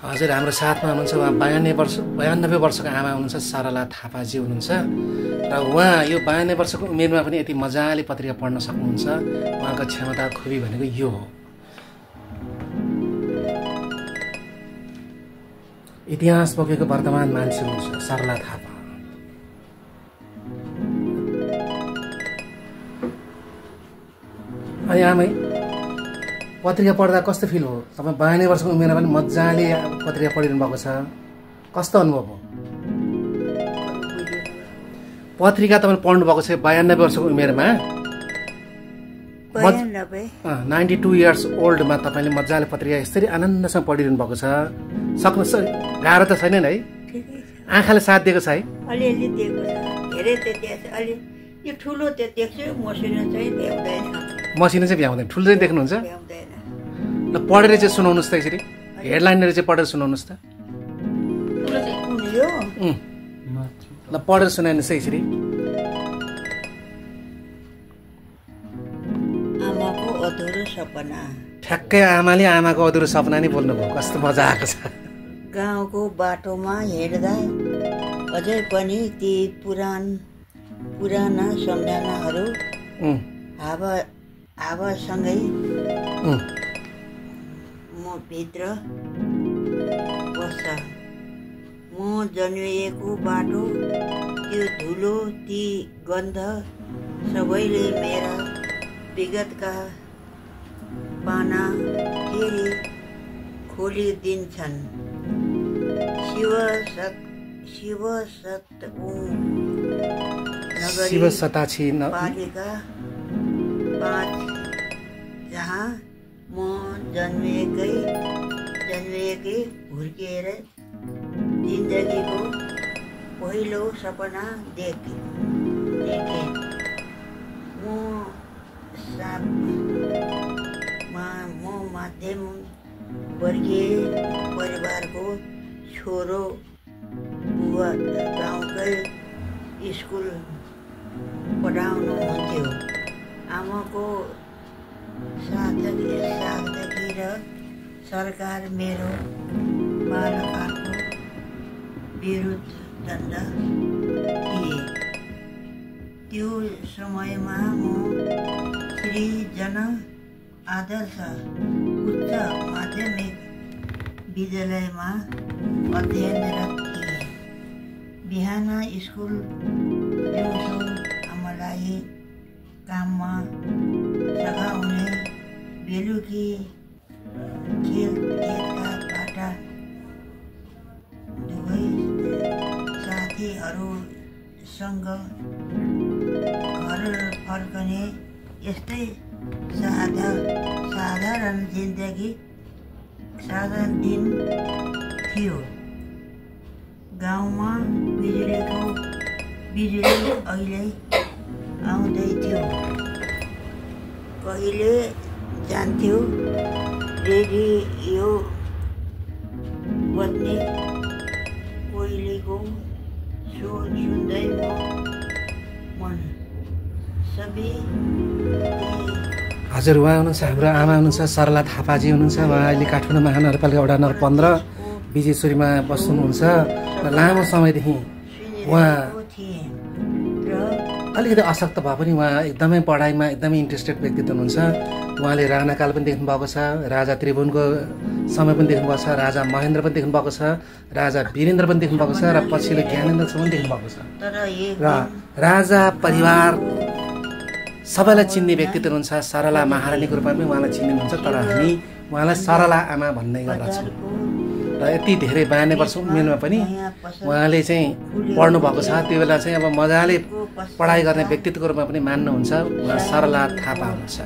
हजुर हाम्रो साथमा हुनुहुन्छ उहाँ 92 वर्षको आमा हुनुहुन्छ सरला थापाजी हुनुहुन्छ र उहाँ यो 92 वर्षको उमेरमा पनि यति मजाले पत्रिका पढ्न सक्नुहुन्छ। उहाँको क्षमता खुबी भनेको यो हो। इतिहास बोकेको वर्तमान मान्छे हुनुहुन्छ सरला थापा। अनि आमै पत्रिका पढ्दा कस्तो फिल हो? तपाईँ 92 वर्षको उमेरमा पनि मजाले पत्रिका पढिरहनु भएको छ, कस्तो अनुभव हो? पत्रिका तपाईँ पढ्नु भएको छ 92 वर्षको उमेरमा, 92 इयर्स ओल्डमा तपाईँले मजाले पत्रिका यसरी आनन्दसँग पढिरहनु भएको छ। सक्नु गाह्रो त छैन है? आँखाले साथ दिएको छ है? अलिअलि दिएको छ, धेरै त्यति अलि यो ठुलो त्यो देख्छु, मसिनो चाहिँ भ्याउँदैन। मसिनो चाहिँ भ्याउँदैन, ठुलो चाहिँ देख्नुहुन्छ? भ्याउँदैन। ल पढेर चाहिँ सुनाउनुहोस् त यसरी, हेडलाइनहरू चाहिँ पढेर सुनाउनुहोस् त। ल पढेर सुनाउनुहोस् त यसरी। आमाको अधुरो सपना। ठ्याक्कै आमाले आमाको अधुरो सपना नै बोल्नुभयो, कस्तो मजा आएको छ। गाउँको बाटोमा हिँड्दा अझै पनि ती पुराना सम्झनाहरू हावासँगै म भित्र बस्छ। म जन्मिएको बाटो, त्यो धुलो, ती गन्ध सबैले मेरा विगतका पाना फेरि खोलिदिन्छन्। शिव सताक्षी पालिका 5 जहाँ म जन्मिएकै हुर्किएर जिन्दगीको पहिलो सपना देखे। म मध्यम वर्गीय परिवारको छोरो। बुवा गाउँकै स्कुल पढाउनुहुन्थ्यो। आमाको साथी र सरकार मेरो बालकाको विरुद्ध दण्ड थिए। त्यो समयमा म श्री जन आदर्श उच्च माध्यमिक विद्यालयमा अध्ययनरत थिए। बिहान स्कुल, दिउँसो आमालाई काममा सघाउने, बेलुकी खेतका बाटा दुवै साथीहरूसँग घर फर्कने, यस्तै साधारण दिन थियो। गाउँमा बिजुली अहिले आउँदै थियो, कहिले जान्थ्यो। रेडियो बज्ने, कोइलीको स्वर सुन्दै मन सबै। हजुर, उहाँ हुनुहुन्छ हाम्रो आमा हुनुहुन्छ सरला थापाजी हुनुहुन्छ। उहाँ अहिले काठमाडौँ महानगरपालिका वडा नम्बर 15 विजेश्वरीमा बस्नुहुन्छ र लामो समयदेखि उहाँ अलिकति अशक्त भए पनि उहाँ एकदमै पढाइमा एकदमै इन्ट्रेस्टेड व्यक्तित्व हुनुहुन्छ। उहाँले राणाकाल पनि देख्नु भएको छ, राजा त्रिभुवनको समय पनि देख्नु भएको छ, राजा महेन्द्र पनि देख्नु भएको छ, राजा वीरेन्द्र पनि देख्नु भएको छ र पछिल्लो ज्ञानेन्द्रसम्म देख्नु भएको छ। र राजा परिवार सबैलाई चिन्ने व्यक्तित्व हुनुहुन्छ। सरला महारानीको रूपमा पनि उहाँलाई चिन्नुहुन्छ, तर हामी उहाँलाई सरला आमा भन्ने गर्दछौँ। र यति धेरै 92 वर्ष उमेरमा पनि उहाँले चाहिँ पढ्नु भएको छ। त्यो बेला चाहिँ अब मजाले पढाइ गर्ने व्यक्तित्वको रूपमा पनि मान्नुहुन्छ। उहाँ सरला थापा हुनुहुन्छ।